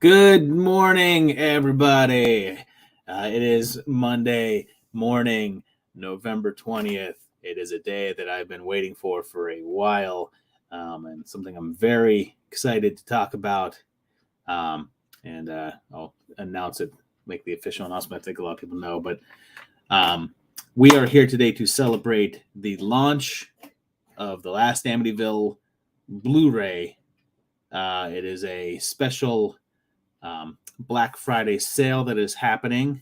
Good morning, everybody. It is Monday morning, November 20th. It is a day that I've been waiting for a while, and something I'm very excited to talk about. And I'll announce it, make the official announcement. I think a lot of people know, but we are here today to celebrate the launch of the Last Amityville Blu-Ray. It is a special Black Friday sale that is happening,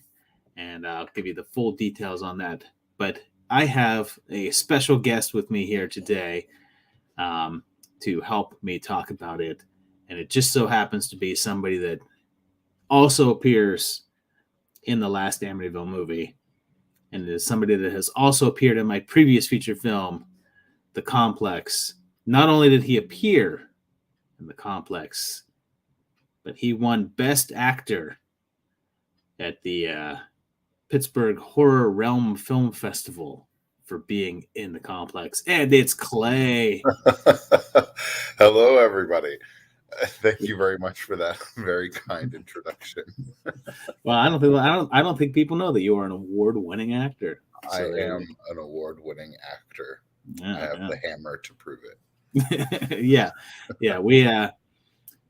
and I'll give you the full details on that. But I have a special guest with me here today to help me talk about it, and it just so happens to be somebody that also appears in the Last Amityville movie, and it is somebody that has also appeared in my previous feature film, The Complex. Not only did he appear in The Complex, but he won Best Actor at the Pittsburgh Horror Realm Film Festival for being in The Complex. And it's Clay. Hello, everybody. Thank you very much for that very kind introduction. Well, I don't think people know that you are an award-winning actor. I am an award-winning actor. Yeah, I have the hammer to prove it. yeah.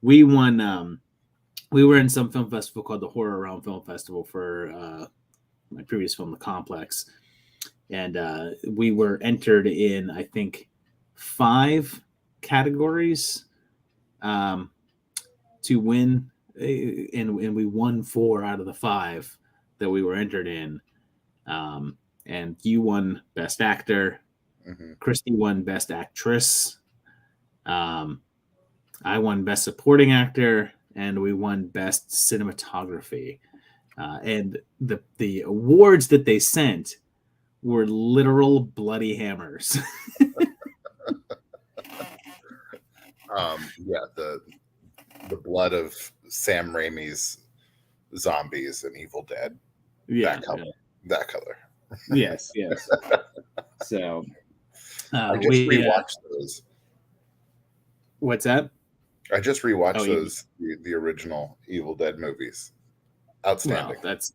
We won. We were in some film festival called the Horror Realm Film Festival for my previous film, The Complex, and we were entered in, I think, 5 categories to win, and we won 4 out of the 5 that we were entered in. And you won Best Actor. Mm-hmm. Christy won Best Actress. I won Best Supporting Actor, and we won Best Cinematography. And the awards that they sent were literal bloody hammers. The blood of Sam Raimi's zombies and Evil Dead. Yeah, that color. Yes. So I just rewatched those. What's that? I just rewatched those, the original Evil Dead movies. Outstanding. Well, that's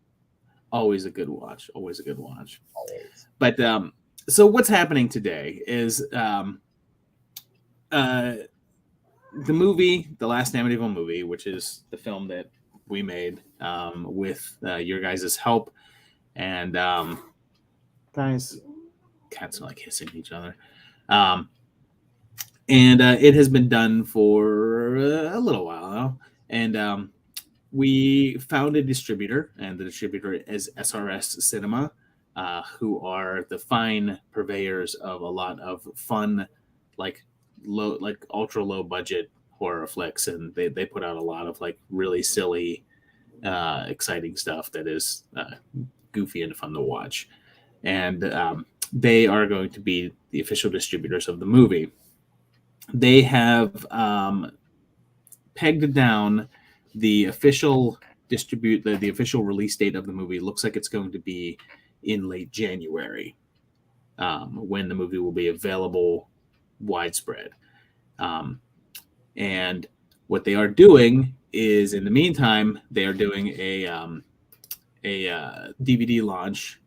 always a good watch. Always. But so what's happening today is the movie, the Last Amityville movie, which is the film that we made with your guys' help, and guys, cats are like hissing each other. And it has been done for a little while now. And we found a distributor, and the distributor is SRS Cinema, who are the fine purveyors of a lot of fun, ultra low budget horror flicks. And they put out a lot of really silly, exciting stuff that is goofy and fun to watch. And they are going to be the official distributors of the movie. They have pegged down the official the official release date of the movie. Looks like it's going to be in late January, when the movie will be available widespread. And what they are doing is, in the meantime, they are doing a DVD launch,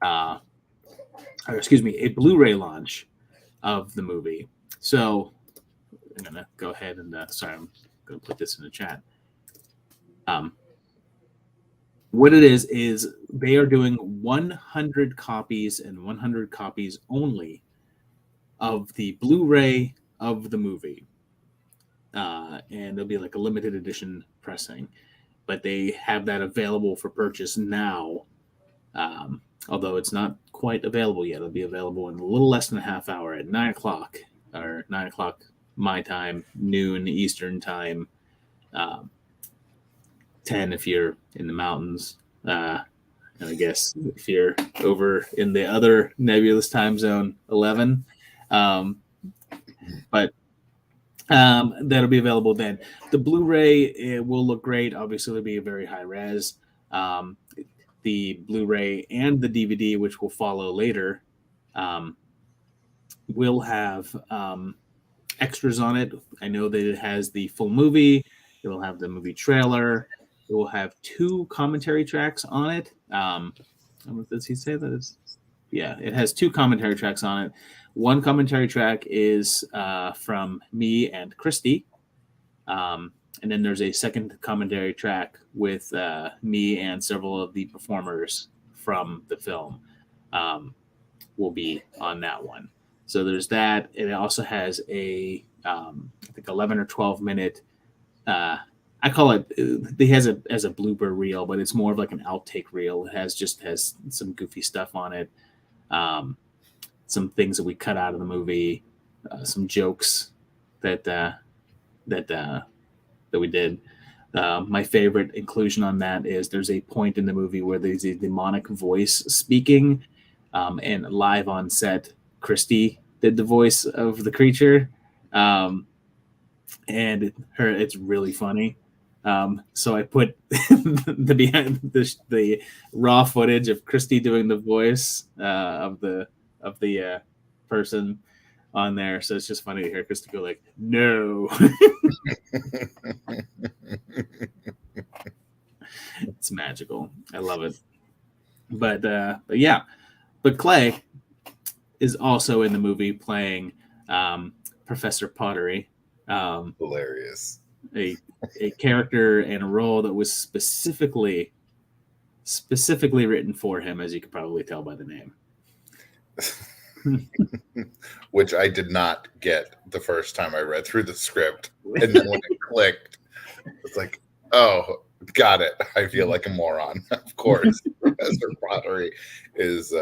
a Blu-ray launch of the movie. So I'm going to go ahead and, sorry, I'm going to put this in the chat. What it is they are doing 100 copies and 100 copies only of the Blu-ray of the movie. And it'll be like a limited edition pressing. But they have that available for purchase now. Although it's not quite available yet. It'll be available in a little less than a half hour at 9 o'clock. Or 9 o'clock my time, noon Eastern time, 10 if you're in the mountains, and I guess if you're over in the other nebulous time zone, 11. But that'll be available then. The Blu-ray, it will look great. Obviously, it'll be a very high res. The Blu-ray and the DVD, which will follow later, will have extras on it. I know that it has the full movie, It will have the movie trailer. It will have 2 commentary tracks on it. Does he say that? Yeah, it has 2 commentary tracks on it. One commentary track is from me and Christy. And then there's a second commentary track with me and several of the performers from the film will be on that one. So there's that. It also has a, I think, 11 or 12 minute, I call it, it has a as a blooper reel, but it's more of like an outtake reel. It has some goofy stuff on it, some things that we cut out of the movie, some jokes that that we did. My favorite inclusion on that is there's a point in the movie where there's a demonic voice speaking, and live on set, Christy did the voice of the creature, and it's really funny. So I put the raw footage of Christy doing the voice of the person on there. So it's just funny to hear Christy go like, "No." It's magical. I love it. But yeah, but Clay is also in the movie playing Professor Pottery. Hilarious. A character and a role that was specifically written for him, as you could probably tell by the name. Which I did not get the first time I read through the script. And then when it clicked, it's like, oh, got it. I feel like a moron. Of course, Professor Pottery is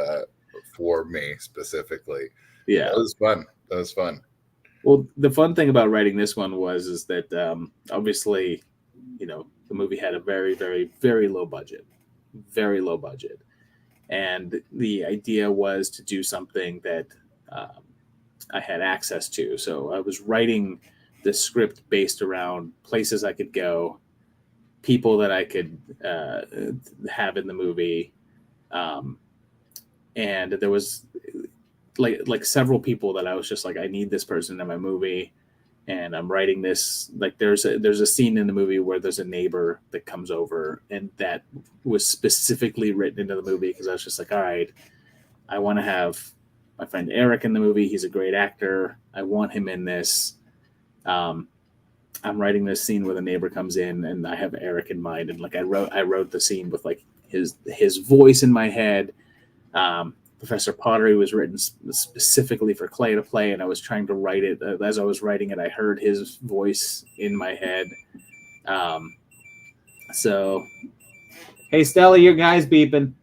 for me specifically. Yeah. That was fun. Well, the fun thing about writing this one is that obviously, the movie had a very, very, very low budget. And the idea was to do something that I had access to. So I was writing the script based around places I could go, people that I could have in the movie. And there was like several people that I was just like, I need this person in my movie. And I'm writing this, like there's a scene in the movie where there's a neighbor that comes over, and that was specifically written into the movie because I was just like, all right, I want to have my friend Eric in the movie. He's a great actor. I want him in this. I'm writing this scene where the neighbor comes in, and I have Eric in mind. And like I wrote the scene with like his voice in my head. Professor Pottery was written specifically for Clay to play, and I was trying to write it. As I was writing it, I heard his voice in my head. So, hey, Stella, your guy's beeping.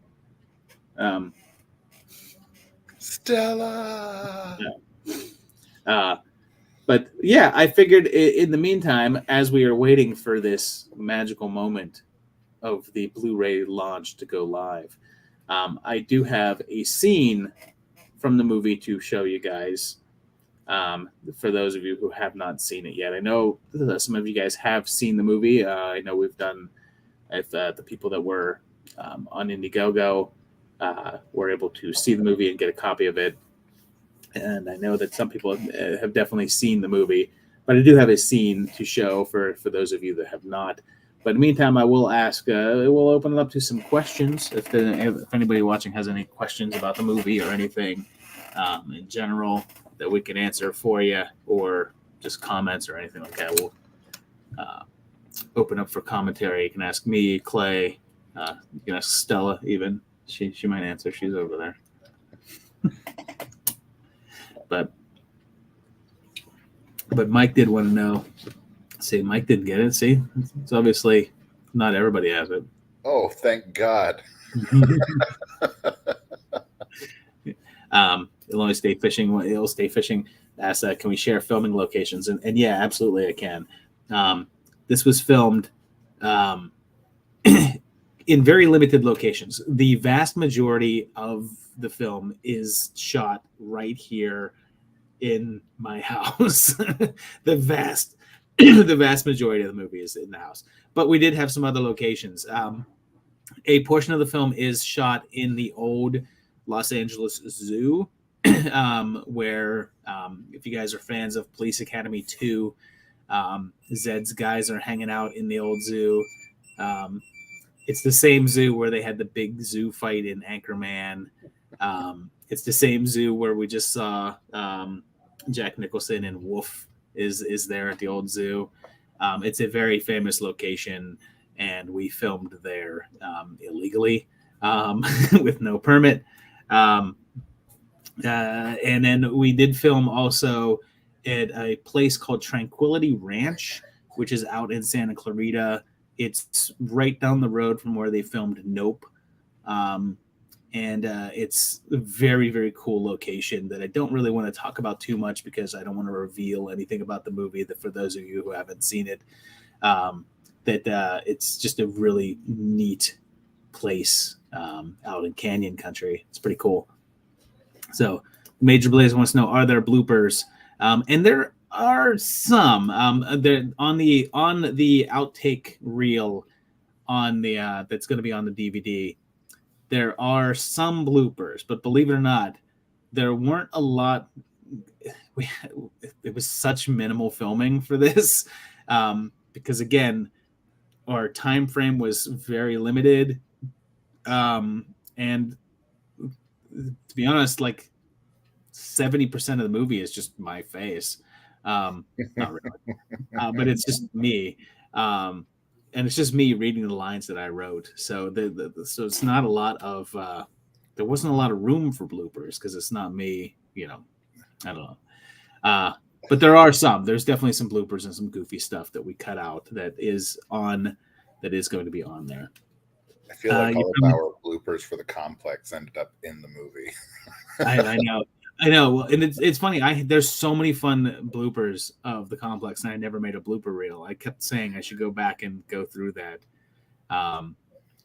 Stella! But yeah, I figured in the meantime, as we are waiting for this magical moment of the Blu-ray launch to go live, I do have a scene from the movie to show you guys. For those of you who have not seen it yet, I know some of you guys have seen the movie. I know we've done, if the people that were on Indiegogo were able to see the movie and get a copy of it. And I know that some people have definitely seen the movie, but I do have a scene to show for those of you that have not. But in the meantime, I will ask, we'll open it up to some questions. If anybody watching has any questions about the movie or anything in general that we can answer for you, or just comments or anything like that, we'll open up for commentary. You can ask me, Clay, you can ask Stella even. She might answer. She's over there. But Mike did want to know. See, Mike didn't get it. See, it's obviously not everybody has it. Oh, thank God. It'll only stay fishing. It'll stay fishing. Ask that. Can we share filming locations? And yeah, absolutely, I can. This was filmed in very limited locations. The vast majority of the film is shot right here in my house. The vast majority of the movie is in the house, but we did have some other locations. A portion of the film is shot in the old Los Angeles Zoo, where if you guys are fans of Police Academy 2, Zed's guys are hanging out in the old zoo. It's the same zoo where they had the big zoo fight in Anchorman. It's the same zoo where we just saw Jack Nicholson and Wolf is there at the old zoo. It's a very famous location, and we filmed there illegally with no permit. And then we did film also at a place called Tranquility Ranch, which is out in Santa Clarita. It's right down the road from where they filmed Nope. And it's a very, very cool location that I don't really want to talk about too much because I don't want to reveal anything about the movie. That for those of you who haven't seen it, it's just a really neat place out in Canyon Country. It's pretty cool. So Major Blaze wants to know, are there bloopers? And there are some. They're on the outtake reel on the that's going to be on the DVD. There are some bloopers, but believe it or not, there weren't a lot. It was such minimal filming for this because, again, our time frame was very limited. And to be honest, like 70% of the movie is just my face. Not really, but it's just me. And it's just me reading the lines that I wrote. So so it's not a lot of there wasn't a lot of room for bloopers because it's not me, I don't know. But there are some. There's definitely some bloopers and some goofy stuff that we cut out that is going to be on there. I feel like all of our bloopers for the complex ended up in the movie. I know, and it's funny. There's so many fun bloopers of the complex, and I never made a blooper reel. I kept saying I should go back and go through that,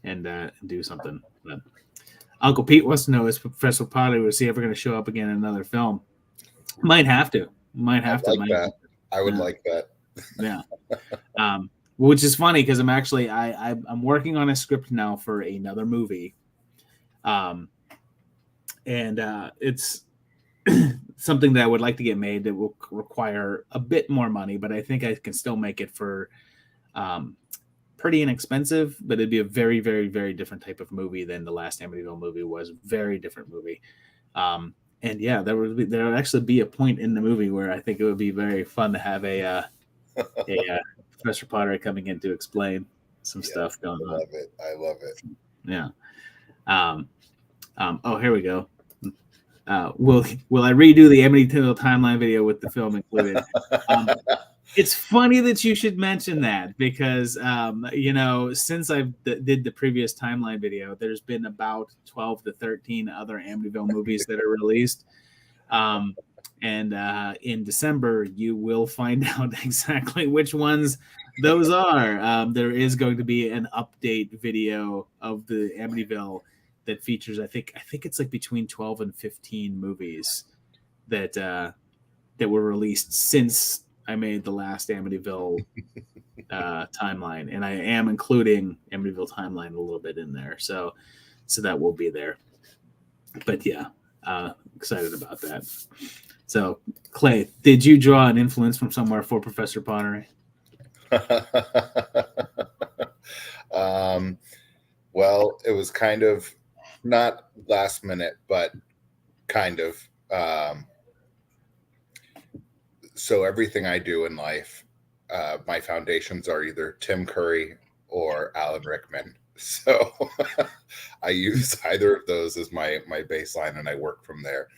and do something. But Uncle Pete wants to know: is Professor Potter, was he ever going to show up again in another film? Might have to. I would like that. Yeah. Which is funny because I'm working on a script now for another movie, and it's something that I would like to get made that will require a bit more money, but I think I can still make it for pretty inexpensive. But it'd be a very, very, very different type of movie than the last Amityville movie was. Very different movie. And yeah, there would actually be a point in the movie where I think it would be very fun to have a Professor Potter coming in to explain some stuff going on. I love it. Yeah. Oh, here we go. Will I redo the Amityville timeline video with the film included? It's funny that you should mention that because, since I did the previous timeline video, there's been about 12 to 13 other Amityville movies that are released. And in December, you will find out exactly which ones those are. There is going to be an update video of the Amityville that features, I think it's like between 12 and 15 movies that were released since I made the last Amityville timeline, and I am including Amityville timeline a little bit in there, so that will be there. But yeah, excited about that. So Clay, did you draw an influence from somewhere for Professor Pottery? Well, it was kind of not last minute, but kind of. So everything I do in life, my foundations are either Tim Curry or Alan Rickman. So I use either of those as my baseline, and I work from there.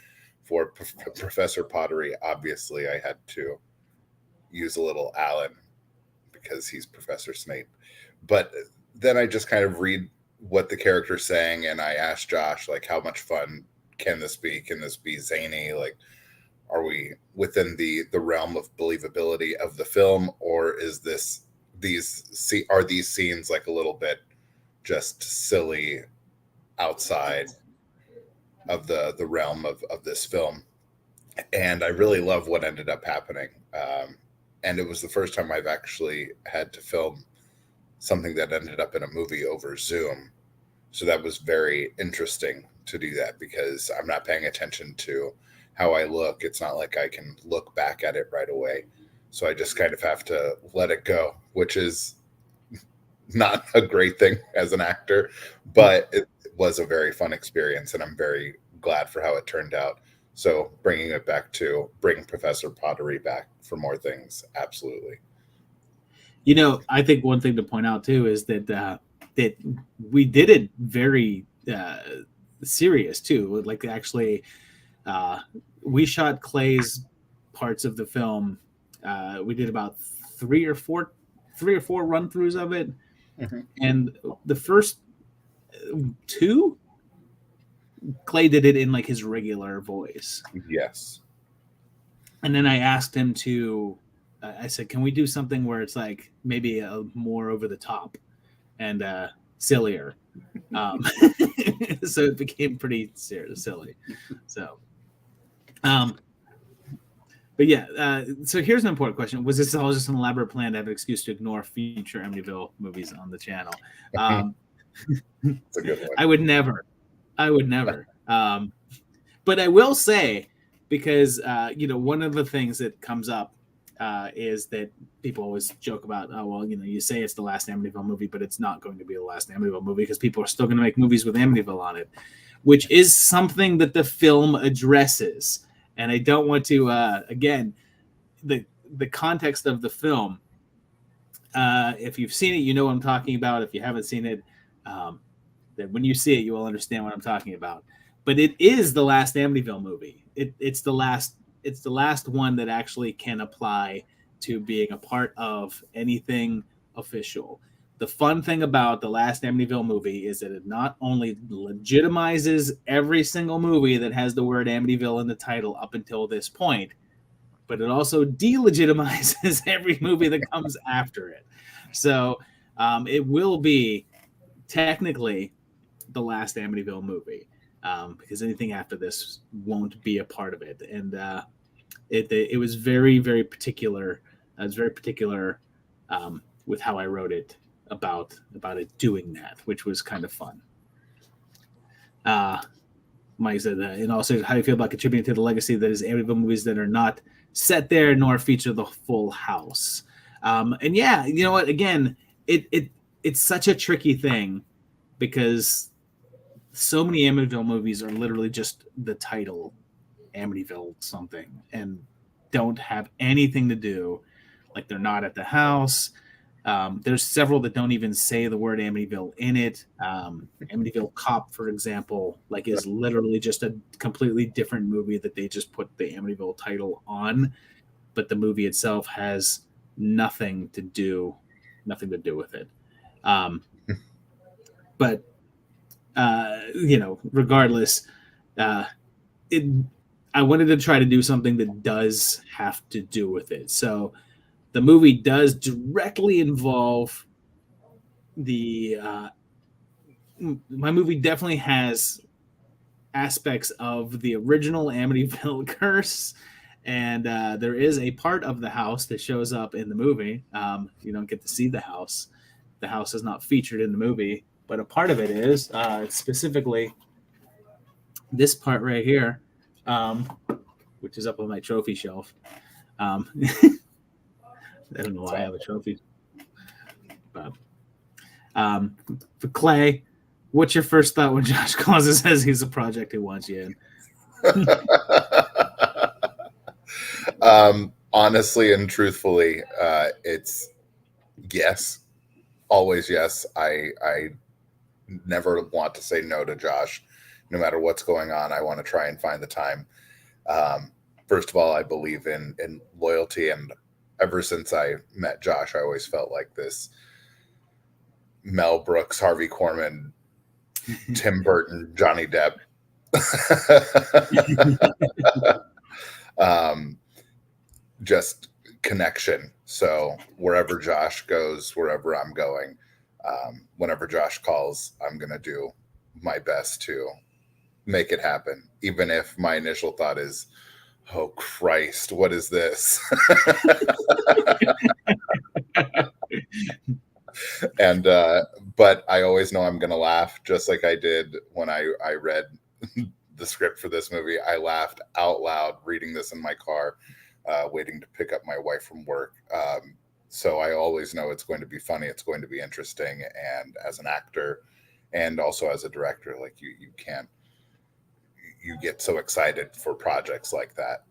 For Professor Pottery, obviously, I had to use a little Alan because he's Professor Snape. But then I just kind of read what the character's saying, and I asked Josh, like, how much fun can this be? Can this be zany? Like, are we within the realm of believability of the film, or is these scenes like a little bit just silly outside of the realm of this film? And I really love what ended up happening. And it was the first time I've actually had to film something that ended up in a movie over Zoom. So that was very interesting to do that because I'm not paying attention to how I look. It's not like I can look back at it right away. So I just kind of have to let it go, which is not a great thing as an actor, but it was a very fun experience, and I'm very glad for how it turned out. So bringing it back to bring Professor Pottery back for more things, absolutely. You know, I think one thing to point out too is that that we did it very serious too. Like actually, we shot Clay's parts of the film. We did about three or four run throughs of it, and the first two, Clay did it in like his regular voice. Yes. And then I asked him to. I said, "Can we do something where it's like maybe a more over the top and sillier?" So it became pretty silly. So, but yeah. So here's an important question: was this all just an elaborate plan to have an excuse to ignore future Amityville movies on the channel? It's a good one. I would never. But I will say, because one of the things that comes up is that people always joke about, oh well, you say it's the last Amityville movie, but it's not going to be the last Amityville movie because people are still going to make movies with Amityville on it, which is something that the film addresses. And I don't want to again, the context of the film. If you've seen it, you know what I'm talking about. If you haven't seen it, that when you see it, you will understand what I'm talking about. But it is the last Amityville movie. It's the last one that actually can apply to being a part of anything official. The fun thing about the last Amityville movie is that it not only legitimizes every single movie that has the word Amityville in the title up until this point, but it also delegitimizes every movie that comes after it. So it will be technically the last Amityville movie, because anything after this won't be a part of it. And it was very, very particular. I was very particular with how I wrote it about it doing that, which was kind of fun. Mike said, and also, how do you feel about contributing to the legacy that is Amityville movies that are not set there nor feature the full house? And yeah, you know what? Again, it's such a tricky thing because so many Amityville movies are literally just the title, Amityville something, and don't have anything to do. Like they're not at the house. There's several that don't even say the word Amityville in it. Amityville Cop, for example, like is literally just a completely different movie that they just put the Amityville title on, but the movie itself has nothing to do with it. But regardless, I wanted to try to do something that does have to do with it. So the movie does directly involve my movie definitely has aspects of the original Amityville curse, and there is a part of the house that shows up in the movie. You don't get to see the house. The house is not featured in the movie, but a part of it is. It's specifically this part right here, which is up on my trophy shelf. I don't know why I have a trophy. But, for Clay, what's your first thought when Josh calls and says he's a project he wants you in? Honestly and truthfully, it's yes, always yes. I never want to say no to Josh. No matter what's going on, I want to try and find the time. First of all, I believe in loyalty, and ever since I met Josh, I always felt like this Mel Brooks, Harvey Korman, Tim Burton, Johnny Depp just connection. So wherever Josh goes, wherever I'm going, whenever Josh calls, I'm going to do my best to make it happen. Even if my initial thought is, oh Christ, what is this? And but I always know I'm gonna laugh, just like I did when I read the script for this movie. I laughed out loud reading this in my car waiting to pick up my wife from work. So I always know it's going to be funny, it's going to be interesting, and as an actor and also as a director, like you get so excited for projects like that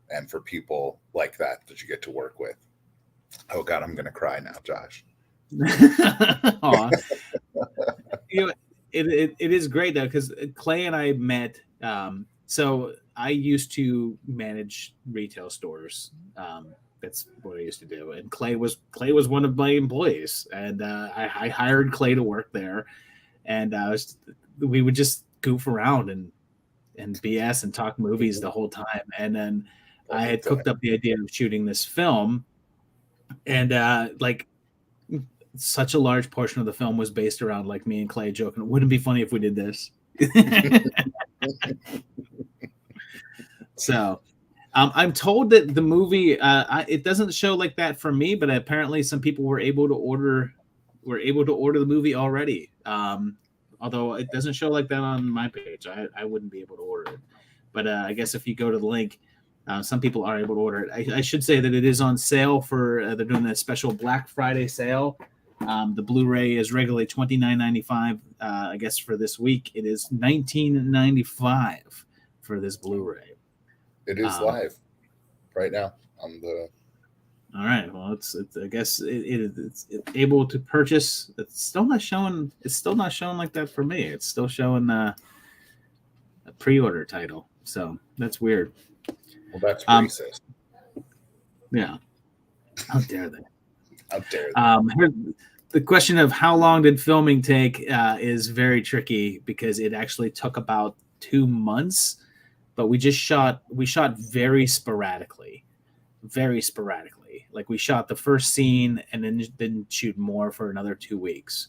and for people like that you get to work with. Oh God, I'm gonna cry now, Josh. Aw. It is great though, because Clay and I met. So I used to manage retail stores. That's what I used to do, and Clay was one of my employees, and I hired Clay to work there, and we would just goof around and BS and talk movies the whole time, and then I had cooked up the idea of shooting this film, and like such a large portion of the film was based around like me and Clay joking, wouldn't it be funny if we did this? So I'm told that the movie it doesn't show like that for me, but apparently some people were able to order the movie already. Although it doesn't show like that on my page. I wouldn't be able to order it, but I guess if you go to the link, some people are able to order it. I should say that it is on sale for they're doing a special Black Friday sale. The Blu-ray is regularly $29.95. I guess for this week it is $19.95 for this Blu-ray. It is live right now on the. All right. Well, it's I guess it's able to purchase. It's still not showing. It's still not showing like that for me. It's still showing a pre-order title. So that's weird. Well, that's racist. Yeah. How dare they? How dare they? The question of how long did filming take is very tricky because it actually took about 2 months, but we shot very sporadically. Like we shot the first scene and then didn't shoot more for another 2 weeks.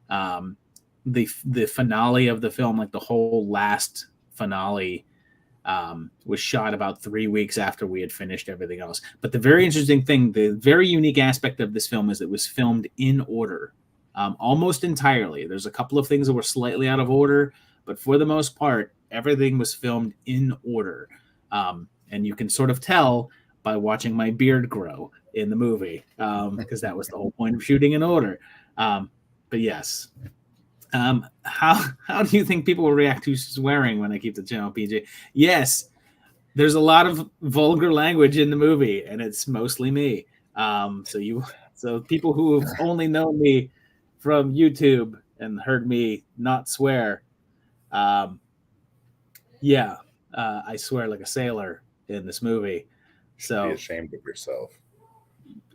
The finale of the film, like the whole last finale, was shot about 3 weeks after we had finished everything else. But the very interesting thing, the very unique aspect of this film is it was filmed in order, almost entirely. There's a couple of things that were slightly out of order, but for the most part, everything was filmed in order. And you can sort of tell by watching my beard grow in the movie, because that was the whole point of shooting in order. But yes. How do you think people will react to swearing when I keep the channel PG? Yes, there's a lot of vulgar language in the movie, and it's mostly me. So people who have only known me from YouTube and heard me not swear, I swear like a sailor in this movie. So be ashamed of yourself.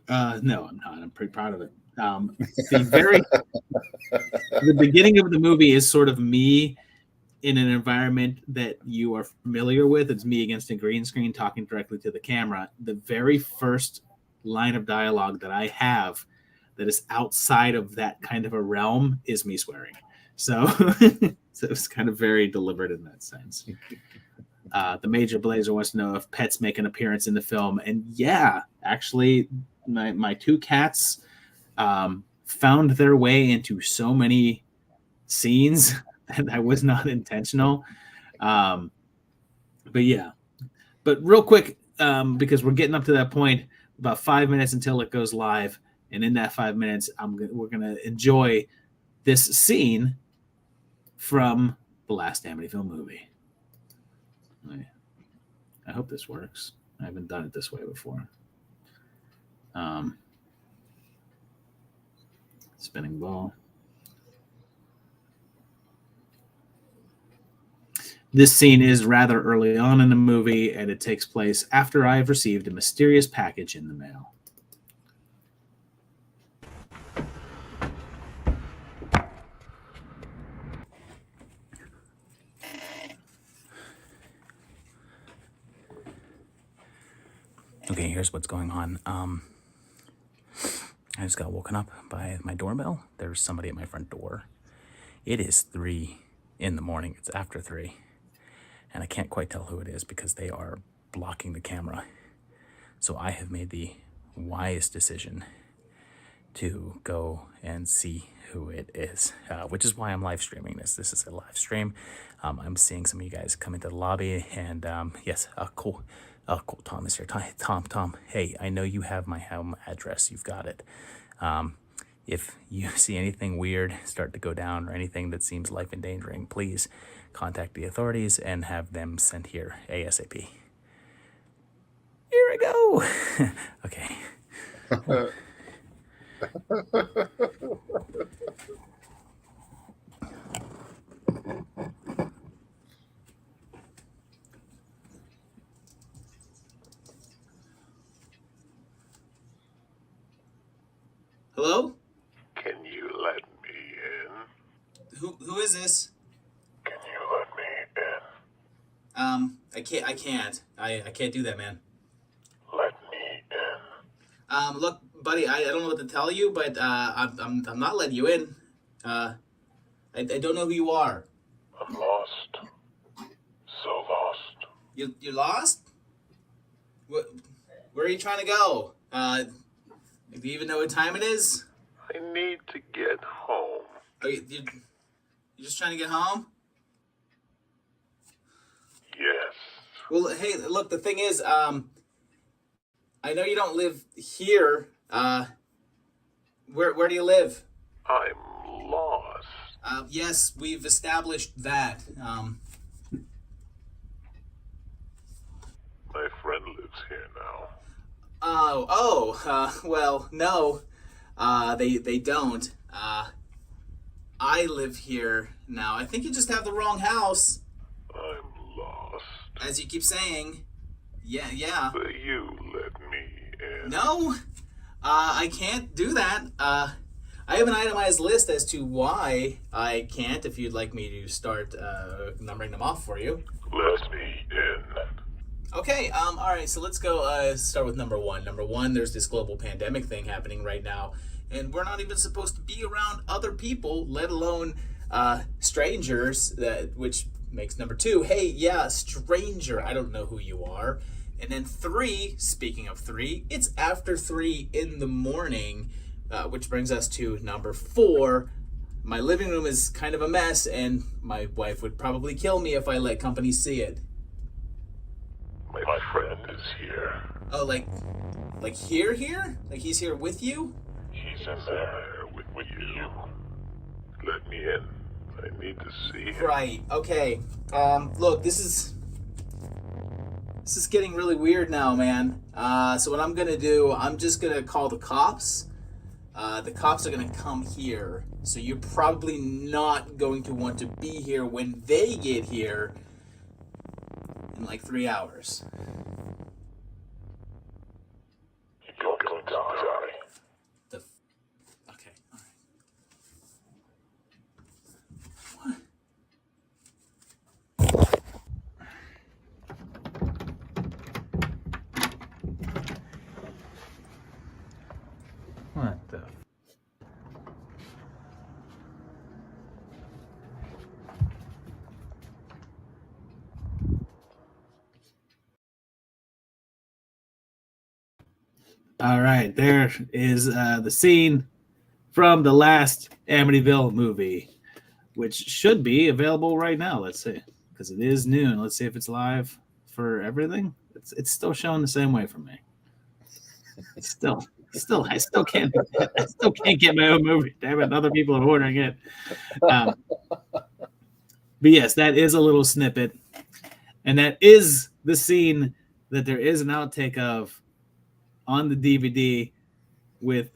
No, I'm not. I'm pretty proud of it. The beginning of the movie is sort of me in an environment that you are familiar with. It's me against a green screen talking directly to the camera. The very first line of dialogue that I have that is outside of that kind of a realm is me swearing. So, so it's kind of very deliberate in that sense. The Major Blazer wants to know if pets make an appearance in the film. And yeah, actually, my 2 cats found their way into so many scenes that was not intentional. But yeah, but real quick, because we're getting up to that point, about 5 minutes until it goes live. And in that 5 minutes, we're going to enjoy this scene from the Last Amityville movie. I hope this works. I haven't done it this way before. Spinning ball. This scene is rather early on in the movie, and it takes place after I have received a mysterious package in the mail. Okay, here's what's going on. I just got woken up by my doorbell. There's somebody at my front door. It is 3 in the morning. It's after 3. And I can't quite tell who it is because they are blocking the camera. So I have made the wise decision to go and see who it is, which is why I'm live streaming this. This is a live stream. I'm seeing some of you guys come into the lobby, and yes, cool. Oh, cool. Tom is here. Tom. Hey, I know you have my home address. You've got it. If you see anything weird start to go down or anything that seems life endangering, please contact the authorities and have them sent here ASAP. Here I go. Okay. Hello? Can you let me in? Who is this? Can you let me in? I can't. I can't do that, man. Let me in. Look, buddy, I don't know what to tell you, but I'm not letting you in. I don't know who you are. I'm lost. So lost. You lost? Where are you trying to go? Do you even know what time it is? I need to get home. Are you're just trying to get home? Yes. Well, hey, look, the thing is, I know you don't live here. Where do you live? I'm lost. Yes, we've established that. My friend lives here now. Well, no, they don't. I live here now. I think you just have the wrong house, I'm lost. as you keep saying. Yeah. Will you let me in? No, I can't do that. I have an itemized list as to why I can't, if you'd like me to start numbering them off for you. Let me in. Okay, all right, so let's go start with number one. Number one, there's this global pandemic thing happening right now, and we're not even supposed to be around other people, let alone strangers, which makes number two. Hey, yeah, stranger, I don't know who you are. And then three, speaking of three, it's after 3 in the morning, which brings us to number four. My living room is kind of a mess, and my wife would probably kill me if I let company see it. My friend is here. Oh, like here? Like he's here with you? He's in there with you. Let me in. I need to see him. Right. Okay. Look, this is getting really weird now, man. So what I'm gonna do, I'm just gonna call the cops. The cops are gonna come here. So you're probably not going to want to be here when they get here in like 3 hours. You're going to die. Okay. All right. What the? All right, there is the scene from the Last Amityville movie, which should be available right now. Let's see, because it is noon. Let's see if it's live for everything. It's still showing the same way for me. I still can't get my own movie. Damn it, other people are ordering it. But yes, that is a little snippet, and that is the scene that there is an outtake of on the DVD with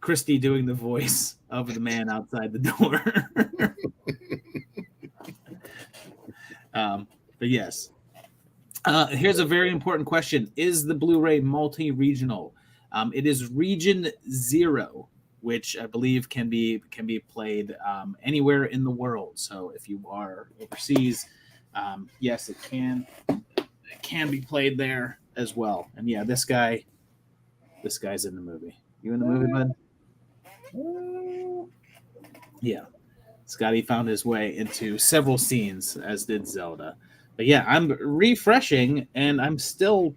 Christy doing the voice of the man outside the door. But yes, here's a very important question: is the Blu-ray multi-regional? It is region 0, which I believe can be played anywhere in the world. So if you are overseas, yes, it can be played there as well. And yeah, this guy's in the movie. You in the movie, bud? Yeah. Scotty found his way into several scenes, as did Zelda. But yeah, I'm refreshing, and I'm still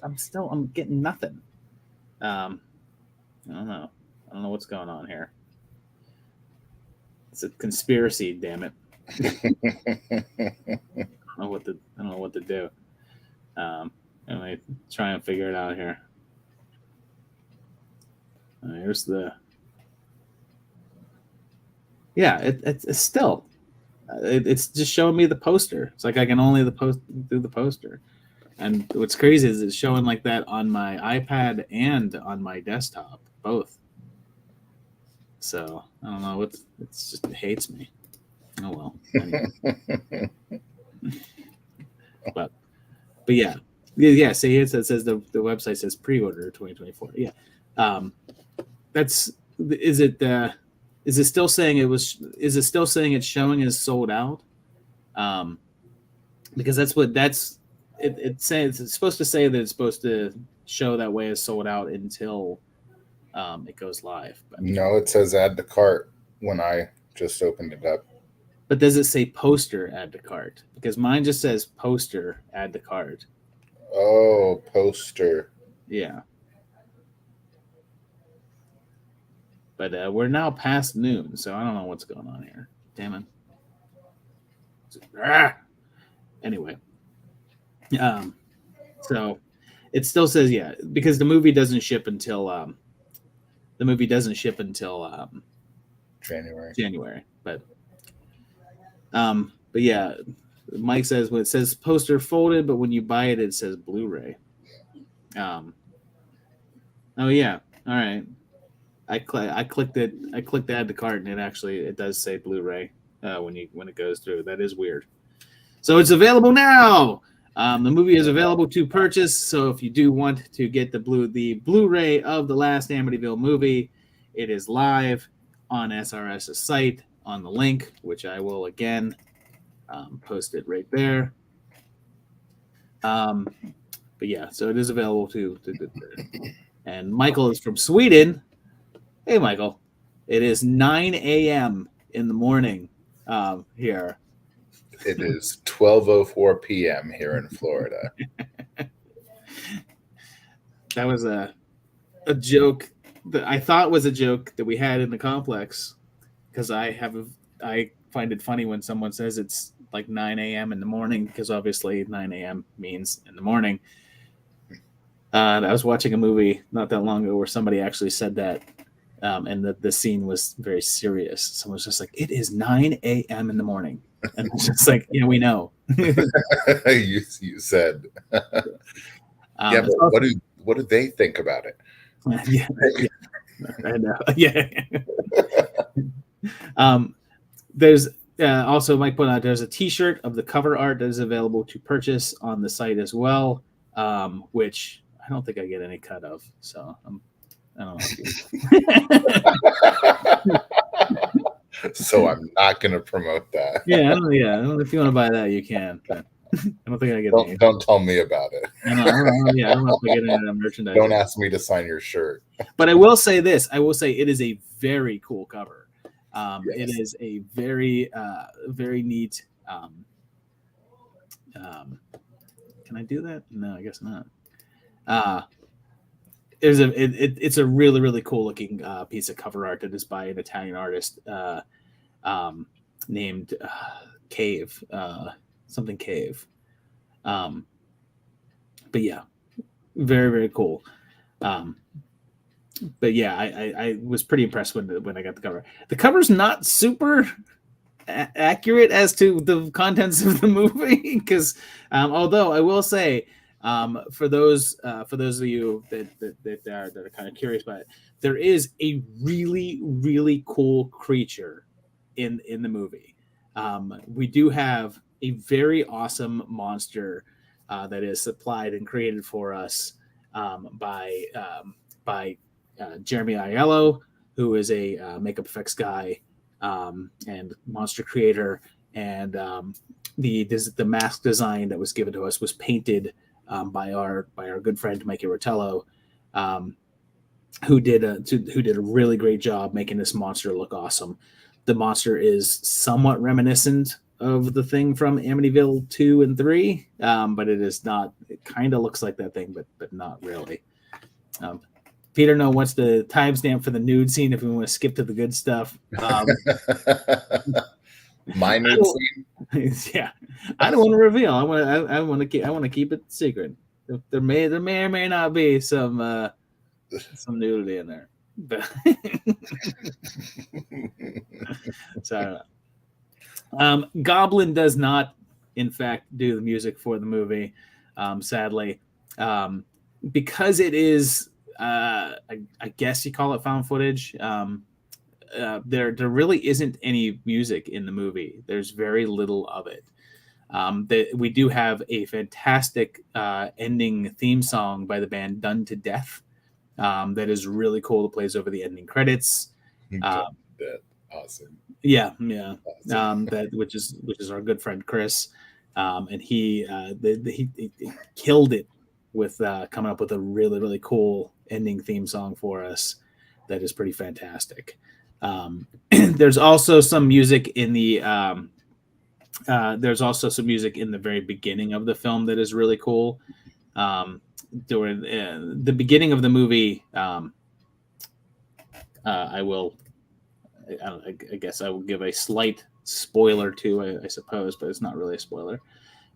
I'm getting nothing. I don't know. I don't know what's going on here. It's a conspiracy, damn it. I don't know what to do. Let me try and figure it out here. Here's the. Yeah, it's still. It's just showing me the poster. It's like I can only do the poster. And what's crazy is it's showing like that on my iPad and on my desktop, both. So I don't know. It hates me. Oh well. Anyway. but yeah. See, it says the website says pre-order 2024. Yeah. Is it still saying it's showing as sold out? Because it's supposed to say that it's supposed to show that way as sold out until it goes live. But, no, it says add to cart when I just opened it up. But does it say poster add to cart? Because mine just says poster add to cart. Oh, poster. Yeah. But we're now past noon, so I don't know what's going on here. Damn it. Anyway. So it still says, yeah, because the movie doesn't ship until January. But yeah, Mike says when it says poster folded, but when you buy it, it says Blu-ray. Oh yeah. All right. I clicked it. I clicked add to cart, and it does say Blu-ray when it goes through. That is weird. So it's available now. The movie is available to purchase. So if you do want to get the Blu-ray of the Last Amityville movie, it is live on SRS's site on the link, which I will again post it right there. But yeah, so it is available to and Michael is from Sweden. Hey, Michael. It is 9 a.m. in the morning here. It is 12:04 p.m. here in Florida. That was a joke that I thought was a joke that we had in the complex, because I find it funny when someone says it's like 9 a.m. in the morning, because obviously 9 a.m. means in the morning. I was watching a movie not that long ago where somebody actually said that. And the scene was very serious. Someone was just like, "It is 9 a.m. in the morning," and it's just like, "Yeah, we know." you said, yeah, but what do they think about it? Yeah, I know. Yeah. There's also, Mike pointed out, there's a T-shirt of the cover art that is available to purchase on the site as well, which I don't think I get any cut of. So I don't know. So I'm not going to promote that. Yeah, I don't know if you want to buy that, you can. But I don't think I get. Don't tell me about it. I don't know if I get any of that merchandise. Don't ask me to sign your shirt. But I will say this. I will say it is a very cool cover. Yes. It is a very, very neat. Can I do that? No, I guess not. It's a really, really cool looking piece of cover art that is by an Italian artist named Cave, something Cave. But yeah, very, very cool. But yeah, I was pretty impressed when I got the cover. The cover's not super accurate as to the contents of the movie, because although I will say, for those of you that are kind of curious about it, there is a really, really cool creature in the movie. We do have a very awesome monster that is supplied and created for us by Jeremy Aiello, who is a makeup effects guy and monster creator, and the mask design that was given to us was painted by our good friend Mikey Rotello, who did a really great job making this monster look awesome. The monster is somewhat reminiscent of the thing from Amityville 2 and 3, but it is not. It kind of looks like that thing, but not really. Peter, no, what's the timestamp for the nude scene if we want to skip to the good stuff? Minor scene. Yeah, I don't want to reveal. I want to keep it secret. There may or may not be some nudity in there. But so I don't know. Goblin does not, in fact, do the music for the movie. Sadly, because it is, I guess you call it found footage. There really isn't any music in the movie. There's very little of it. We do have a fantastic ending theme song by the band Done to Death that is really cool. It plays over the ending credits. Awesome. Yeah. Awesome. Which is our good friend Chris, and he killed it with coming up with a really, really cool ending theme song for us. That is pretty fantastic. There's also some music in the very beginning of the film that is really cool. During the beginning of the movie, I guess I will give a slight spoiler to, I suppose, but it's not really a spoiler.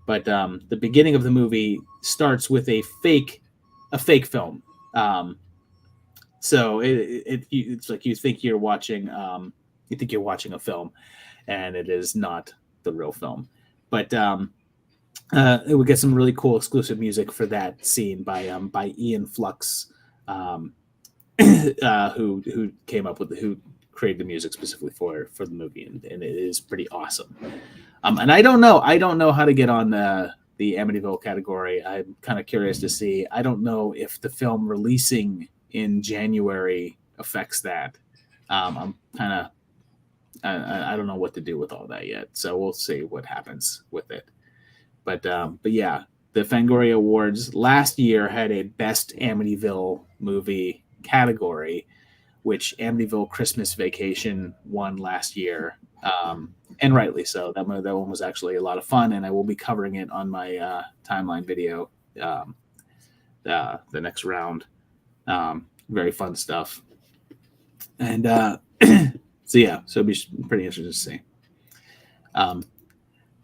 But the beginning of the movie starts with a fake film. So it's like you think you're watching a film, and it is not the real film. But it would get some really cool exclusive music for that scene by Ian Flux, who came up with who created the music specifically for the movie, and it is pretty awesome. And I don't know how to get on the Amityville category. I'm kind of curious to see. I don't know if the film releasing in January affects that. I'm kind of I don't know what to do with all that yet, so we'll see what happens with it. But yeah, the Fangoria Awards last year had a Best Amityville Movie category, which Amityville Christmas Vacation won last year, and rightly so. That one was actually a lot of fun, and I will be covering it on my timeline video the next round. Very fun stuff, and so it'll be pretty interesting to see.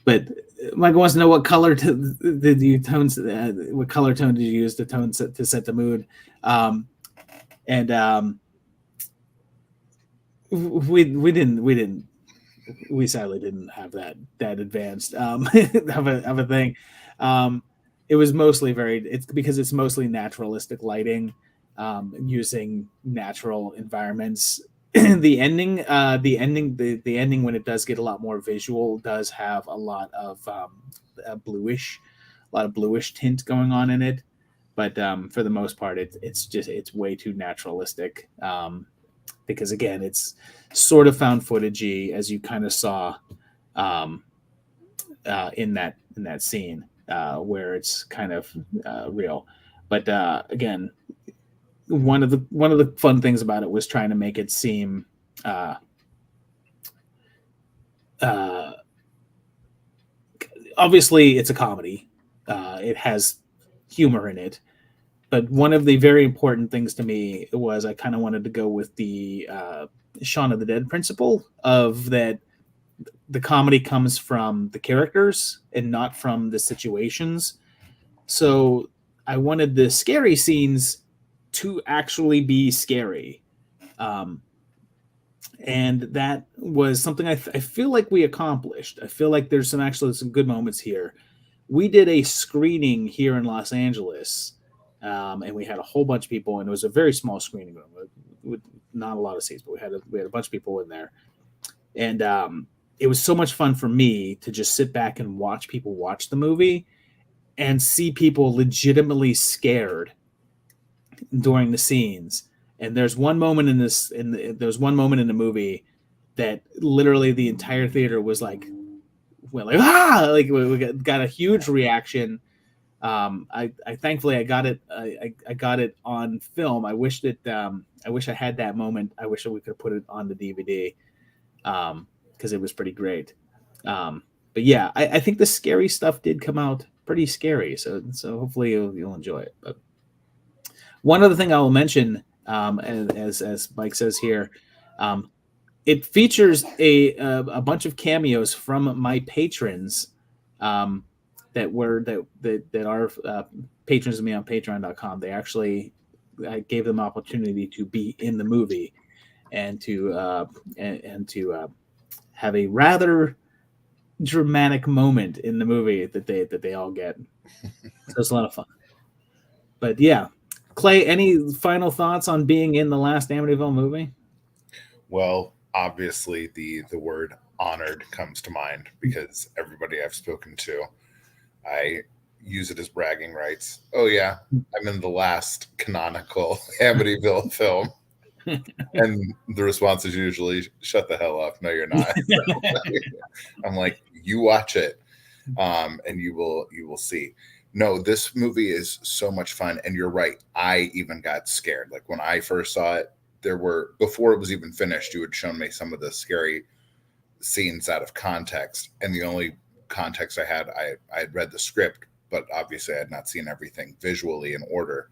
But Michael wants to know what color what color tone did you use to set the mood, we sadly didn't have that advanced of a thing. It was mostly because it's mostly naturalistic lighting, using natural environments. The ending when it does get a lot more visual does have a lot of bluish tint going on in it, but for the most part it's way too naturalistic, because again it's sort of found footagey, as you kind of saw in that scene where it's kind of real. But again, one of the fun things about it was trying to make it seem obviously it's a comedy. It has humor in it, but one of the very important things to me was I kind of wanted to go with the Shaun of the Dead principle of that the comedy comes from the characters and not from the situations. So I wanted the scary scenes to actually be scary. And that was something I feel like we accomplished. I feel like there's some good moments here. We did a screening here in Los Angeles, and we had a whole bunch of people, and it was a very small screening room with not a lot of seats, but we had a bunch of people in there. And it was so much fun for me to just sit back and watch people watch the movie and see people legitimately scared during the scenes. And there's one moment in the movie that literally the entire theater was like ah, like we got a huge reaction. I thankfully I got it. I got it on film. I wish I had that moment. I wish we could put it on the DVD, because it was pretty great. But yeah, I think the scary stuff did come out pretty scary. So hopefully you'll enjoy it. But one other thing I will mention, as Mike says here, it features a bunch of cameos from my patrons that are patrons of me on patreon.com. They actually, I gave them opportunity to be in the movie and to have a rather dramatic moment in the movie that they all get. So it's a lot of fun. But yeah, Clay, any final thoughts on being in the Last Amityville movie? Well, obviously the word honored comes to mind because everybody I've spoken to, I use it as bragging rights. Oh yeah, I'm in the last canonical Amityville film. And the response is usually, shut the hell up. No, you're not. I'm like, you watch it, and you will see. No, this movie is so much fun. And you're right. I even got scared. Like when I first saw it, before it was even finished, you had shown me some of the scary scenes out of context. And the only context I had read the script, but obviously I had not seen everything visually in order.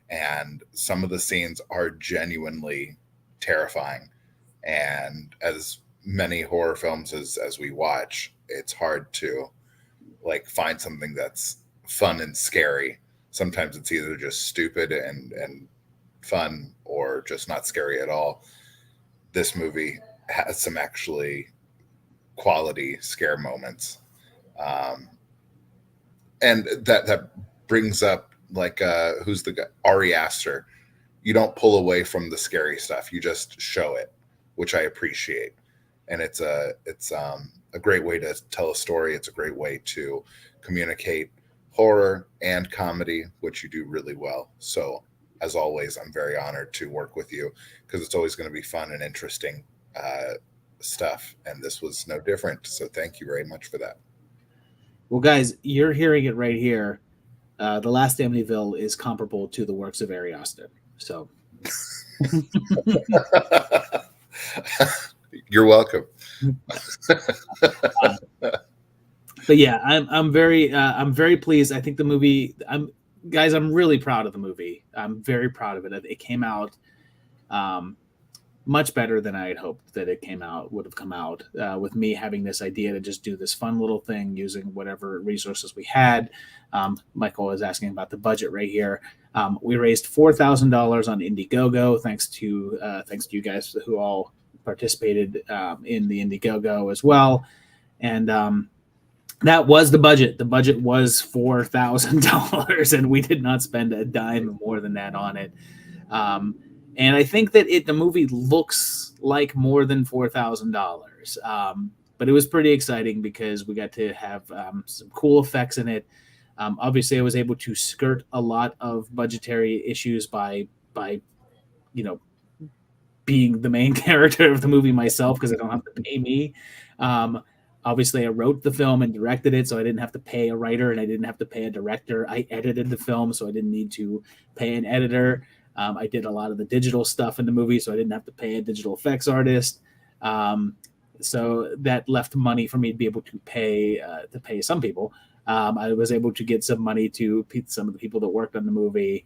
And some of the scenes are genuinely terrifying. And as many horror films as we watch, it's hard to like find something that's fun and scary. Sometimes it's either just stupid and fun or just not scary at all. This movie has some actually quality scare moments. And that brings up like who's the guy? Ari Aster. You don't pull away from the scary stuff. You just show it, which I appreciate. And it's a great way to tell a story. It's a great way to communicate horror and comedy, which you do really well. So as always, I'm very honored to work with you because it's always going to be fun and interesting stuff. And this was no different. So thank you very much for that. Well, guys, you're hearing it right here. The Last Amityville is comparable to the works of Ari Aster. So, you're welcome. But yeah, I'm very pleased. I think the movie. I'm really proud of the movie. I'm very proud of it. It came out much better than I had hoped that it would have come out. With me having this idea to just do this fun little thing using whatever resources we had. Michael is asking about the budget right here. We raised $4,000 on Indiegogo, thanks to you guys who all participated in the Indiegogo as well, and that was the budget. The budget was $4,000, and we did not spend a dime more than that on it. And I think that the movie looks like more than $4,000, but it was pretty exciting because we got to have some cool effects in it. Obviously, I was able to skirt a lot of budgetary issues by being the main character of the movie myself because I don't have to pay me. Obviously, I wrote the film and directed it, so I didn't have to pay a writer and I didn't have to pay a director. I edited the film, so I didn't need to pay an editor. I did a lot of the digital stuff in the movie, so I didn't have to pay a digital effects artist. So that left money for me to be able to pay some people. I was able to get some money to some of the people that worked on the movie,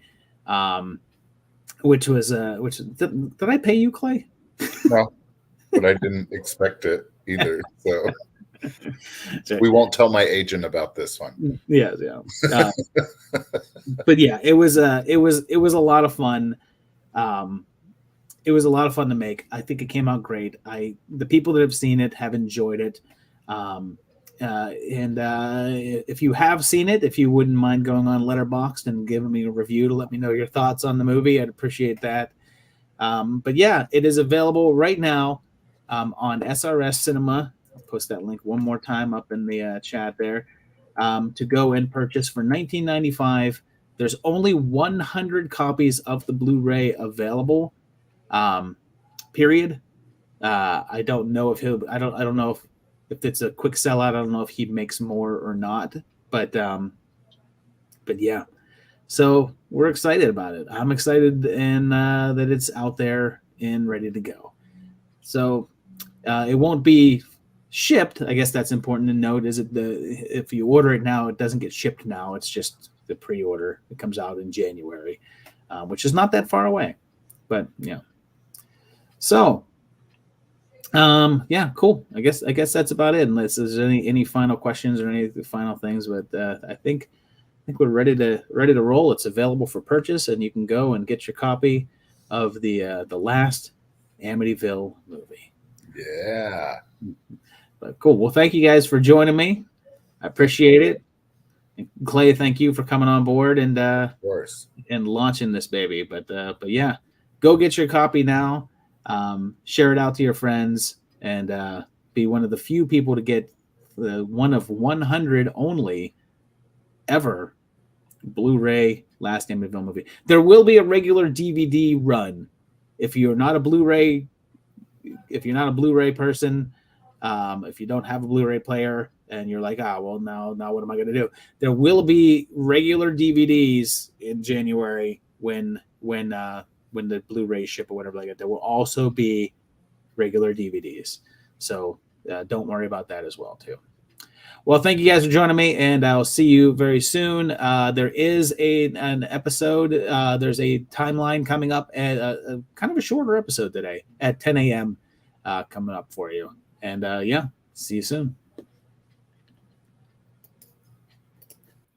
which did I pay you, Clay? No, but I didn't expect it either. So we won't tell my agent about this one. Yeah. But yeah, it was a lot of fun. It was a lot of fun to make. I think it came out great. The people that have seen it have enjoyed it. And if you have seen it, if you wouldn't mind going on Letterboxd and giving me a review to let me know your thoughts on the movie, I'd appreciate that. But yeah, it is available right now on SRS Cinema. I'll post that link one more time up in the chat there to go and purchase for $19.95. There's only 100 copies of the Blu-ray available. Period. I don't know if I don't know if it's a quick sellout. I don't know if he makes more or not. But yeah. So we're excited about it. I'm excited and that it's out there and ready to go. So it won't be shipped. I guess that's important to note. If you order it now, it doesn't get shipped now. It's just the pre-order. It comes out in January, which is not that far away. But yeah. So Yeah, cool. I guess that's about it. Unless there's any final questions or any final things, but I think we're ready to roll. It's available for purchase, and you can go and get your copy of the Last Amityville movie. Yeah. But cool. Well, thank you guys for joining me. I appreciate it. And Clay, thank you for coming on board and Of course. and launching this baby. But yeah, go get your copy now. Share it out to your friends and be one of the few people to get one of 100 only ever Blu-ray Last Amityville movie. There will be a regular DVD run. If you're not a Blu-ray person, if you don't have a Blu-ray player and you're like, now what am I going to do? There will be regular DVDs in January when the Blu-ray ship or whatever like that. There will also be regular DVDs. So don't worry about that as well too. Well, thank you guys for joining me, and I'll see you very soon. There is an episode. There's a timeline coming up at kind of a shorter episode today at 10 a.m. Coming up for you. And yeah, see you soon.